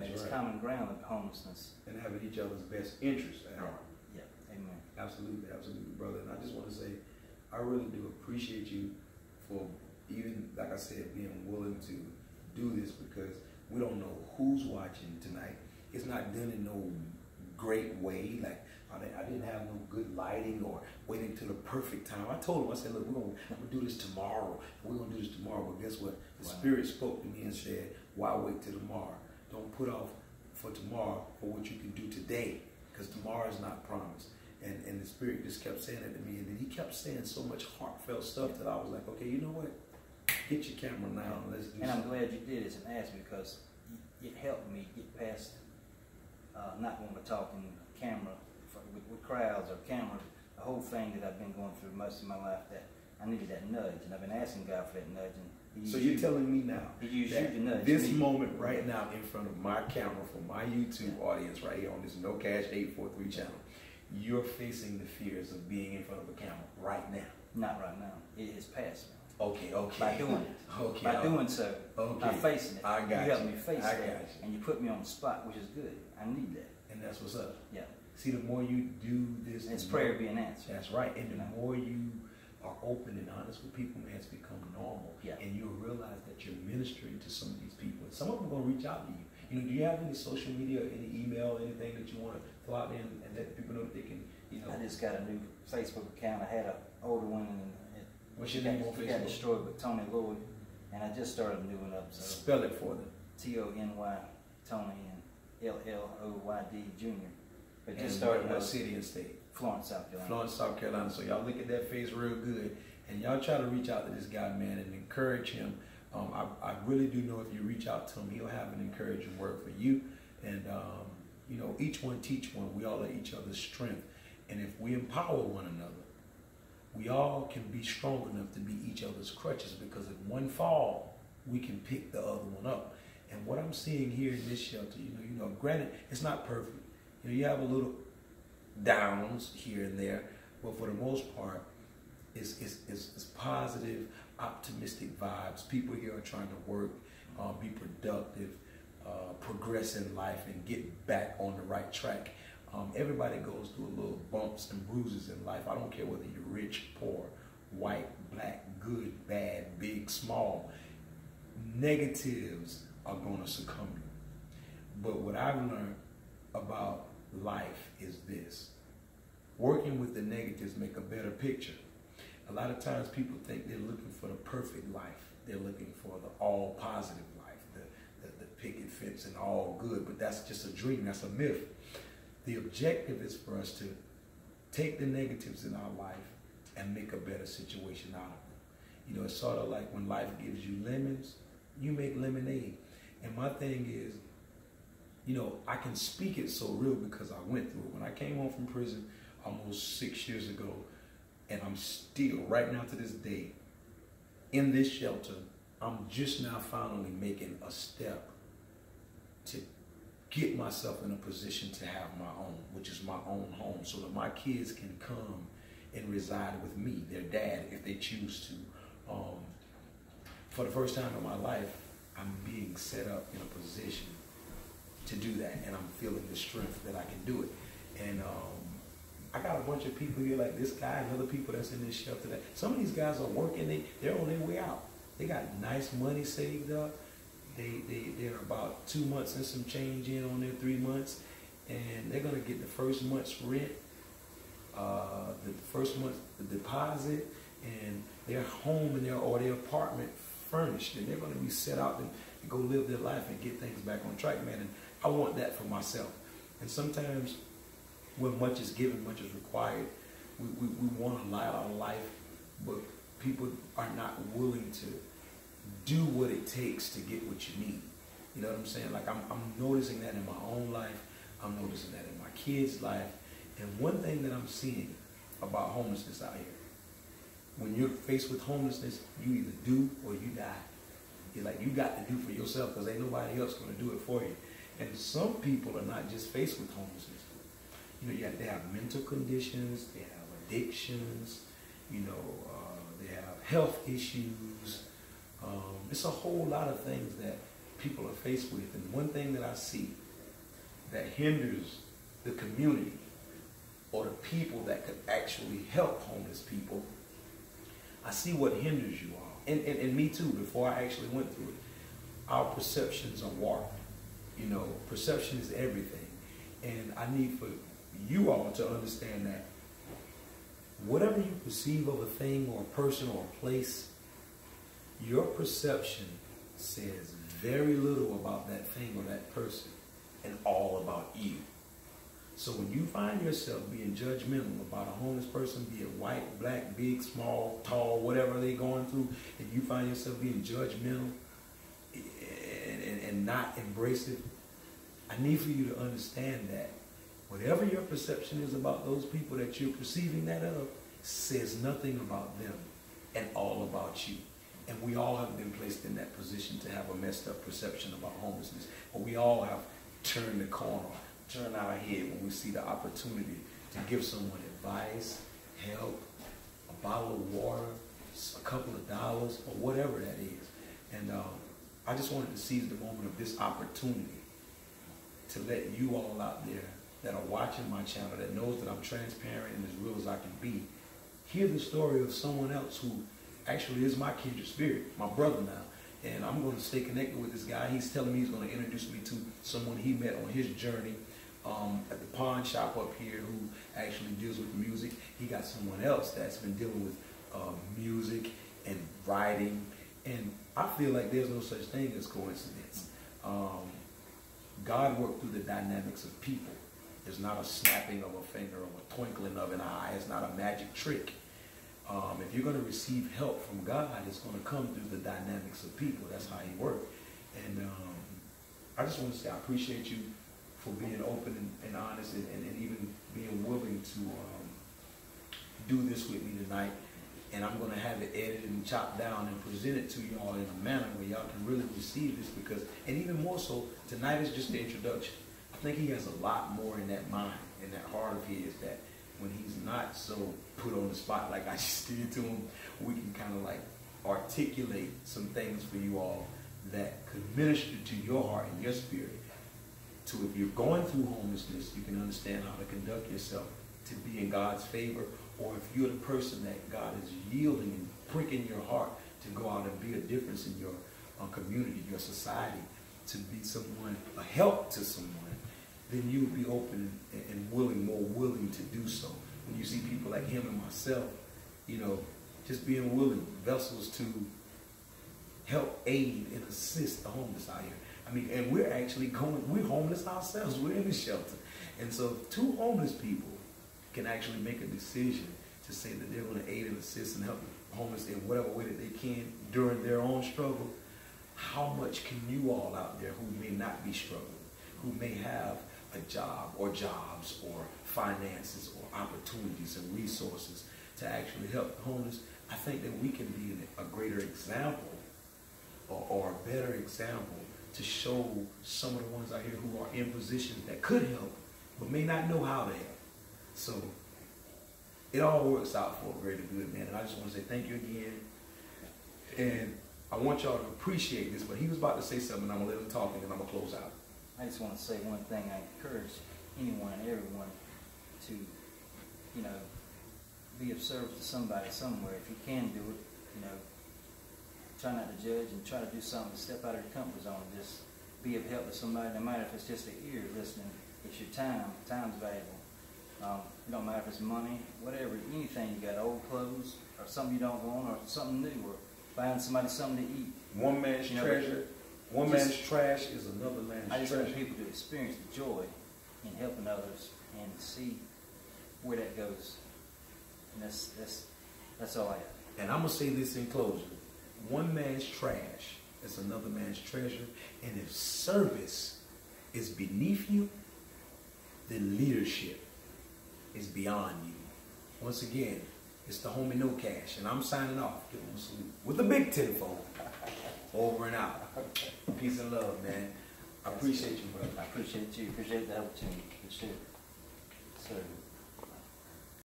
It's common ground of homelessness. And having each other's best interests at heart. Yeah, amen. Absolutely, absolutely, brother. And I just want to say, I really do appreciate you for even, like I said, being willing to do this, because we don't know who's watching tonight. It's not done in no great way. Like, I didn't have no good lighting or waiting till the perfect time. I told him, I said, look, we're gonna do this tomorrow. We're gonna do this tomorrow. But guess what? The Spirit spoke to me and said, why wait till tomorrow? Don't put off for tomorrow for what you can do today, because tomorrow is not promised. And the Spirit just kept saying it to me, and then he kept saying so much heartfelt stuff that I was like, okay, you know what? Get your camera now and let's do something. And I'm glad you did this and asked me, because it helped me get past not wanting to talk in camera with crowds or cameras. The whole thing that I've been going through most of my life, that I needed that nudge, and I've been asking God for that nudge. And so you're telling me now that this moment right now in front of my camera for my YouTube audience right here on this kNOw 843 channel, you're facing the fears of being in front of a camera right now? Not right now. It is past me. Okay. By doing it. Okay. By doing so. By facing it. I got you. You helped me face I that. got you. And you put me on the spot, which is good. I need that. And that's what's up. Yeah. See, the more you do this, it's prayer being answered. That's right. And the more you are open and honest with people, man, it's become normal. Yeah. And you'll realize that you're ministering to some of these people. And some of them are going to reach out to you. You know, do you have any social media, any email, anything that you want to throw out there and let people know that they can, you know? I just got a new Facebook account. I had an older one, and what's your name on Facebook? Got destroyed with Tony Lloyd, and I just started a new one up. So spell it for them. Tony, Tony, and Lloyd Jr. But And just started. What city and state? Florence, South Carolina. Florence, South Carolina. So y'all look at that face real good, and y'all try to reach out to this guy, man, and encourage him. I really do know if you reach out to him, he'll have an encouraging word for you. And you know, each one teach one. We all are each other's strength, and if we empower one another, we all can be strong enough to be each other's crutches, because if one fall, we can pick the other one up. And what I'm seeing here in this shelter, you know, granted, it's not perfect. You know, you have a little downs here and there, but for the most part, it's positive, optimistic vibes. People here are trying to work, be productive, progress in life, and get back on the right track. Everybody goes through a little bumps and bruises in life. I don't care whether you're rich, poor, white, black, good, bad, big, small. Negatives are going to succumb you. But what I've learned about life is this: working with the negatives make a better picture. A lot of times people think they're looking for the perfect life. They're looking for the all positive life, the picket fence and all good, but that's just a dream, that's a myth. The objective is for us to take the negatives in our life and make a better situation out of them. You know, it's sort of like when life gives you lemons, you make lemonade. And my thing is, you know, I can speak it so real because I went through it. When I came home from prison almost 6 years ago, and I'm still, right now to this day, in this shelter, I'm just now finally making a step to get myself in a position to have my own, which is my own home, so that my kids can come and reside with me, their dad, if they choose to. For the first time in my life, I'm being set up in a position to do that, and I'm feeling the strength that I can do it. And I got a bunch of people here like this guy and other people that's in this shelter. That some of these guys are working, they're on their way out. They got nice money saved up. They're about 2 months and some change in on their 3 months, and they're gonna get the first month's rent, the first month's deposit, and their home and their apartment furnished, and they're gonna be set out and go live their life and get things back on track, man. And I want that for myself. And sometimes when much is given, much is required. We want a lot of life, but people are not willing to do what it takes to get what you need. You know what I'm saying? Like I'm noticing that in my own life. I'm noticing that in my kids' life. And one thing that I'm seeing about homelessness out here, when you're faced with homelessness, you either do or you die. You're like, you got to do for yourself, because ain't nobody else going to do it for you. And some people are not just faced with homelessness. You know, they have mental conditions, they have addictions, you know, they have health issues. It's a whole lot of things that people are faced with. And one thing that I see that hinders the community or the people that could actually help homeless people, I see what hinders you all. And me too, before I actually went through it. Our perceptions are warped. You know, perception is everything. And I need for you all to understand that whatever you perceive of a thing or a person or a place, your perception says very little about that thing or that person and all about you. So when you find yourself being judgmental about a homeless person, be it white, black, big, small, tall, whatever they're going through, and you find yourself being judgmental and not embrace it, I need for you to understand that whatever your perception is about those people that you're perceiving that of says nothing about them and all about you. And we all have been placed in that position to have a messed up perception about homelessness. But we all have turned the corner, turned our head when we see the opportunity to give someone advice, help, a bottle of water, a couple of dollars, or whatever that is. And I just wanted to seize the moment of this opportunity to let you all out there that are watching my channel, that knows that I'm transparent and as real as I can be, hear the story of someone else who actually is my kindred spirit, my brother now. And I'm going to stay connected with this guy. He's telling me he's going to introduce me to someone he met on his journey at the pawn shop up here who actually deals with music. He got someone else that's been dealing with music and writing. And I feel like there's no such thing as coincidence. God worked through the dynamics of people. There's not a snapping of a finger or a twinkling of an eye. It's not a magic trick. If you're going to receive help from God, it's going to come through the dynamics of people. That's how he works. And I just want to say I appreciate you for being open and honest and even being willing to do this with me tonight. And I'm going to have it edited and chopped down and present it to you all in a manner where y'all can really receive this because, and even more so, tonight is just the introduction. I think he has a lot more in that mind, in that heart of his, that when he's not so put on the spot like I just did to him, we can kind of like articulate some things for you all that could minister to your heart and your spirit. To if you're going through homelessness, you can understand how to conduct yourself to be in God's favor, or if you're the person that God is yielding and pricking your heart to go out and be a difference in your community, your society, to be someone, a help to someone, then you would be open and willing, more willing to do so. When you see people like him and myself, you know, just being willing, vessels to help aid and assist the homeless out here. I mean, and we're actually we're homeless ourselves. We're in the shelter. And so if two homeless people can actually make a decision to say that they're going to aid and assist and help the homeless in whatever way that they can during their own struggle, how much can you all out there who may not be struggling, who may have a job or jobs or finances or opportunities and resources to actually help the homeless? I think that we can be a greater example or a better example to show some of the ones out here who are in positions that could help but may not know how to help. So it all works out for a greater good, man. And I just want to say thank you again. And I want y'all to appreciate this, but he was about to say something, and I'm going to let him talk, and then I'm going to close out. I just want to say one thing. I encourage anyone and everyone to, you know, be of service to somebody somewhere. If you can do it, you know, try not to judge and try to do something to step out of your comfort zone and just be of help to somebody, no matter if it's just an ear listening. It's your time. Time's valuable. It don't matter if it's money, whatever, anything. You got old clothes or something you don't want or something new or buying somebody something to eat. One man's treasure, one man's trash is another man's treasure. I just want people to experience the joy in helping others and see where that goes. And that's all I have. And I'm going to say this in closing. One man's trash is another man's treasure. And if service is beneath you, then leadership is beyond you. Once again, it's the homie kNOw, and I'm signing off. Give him a salute with the big tenfold. Over and out. Peace and love, man. I appreciate you, brother. I appreciate you. Appreciate the opportunity. For sure. So.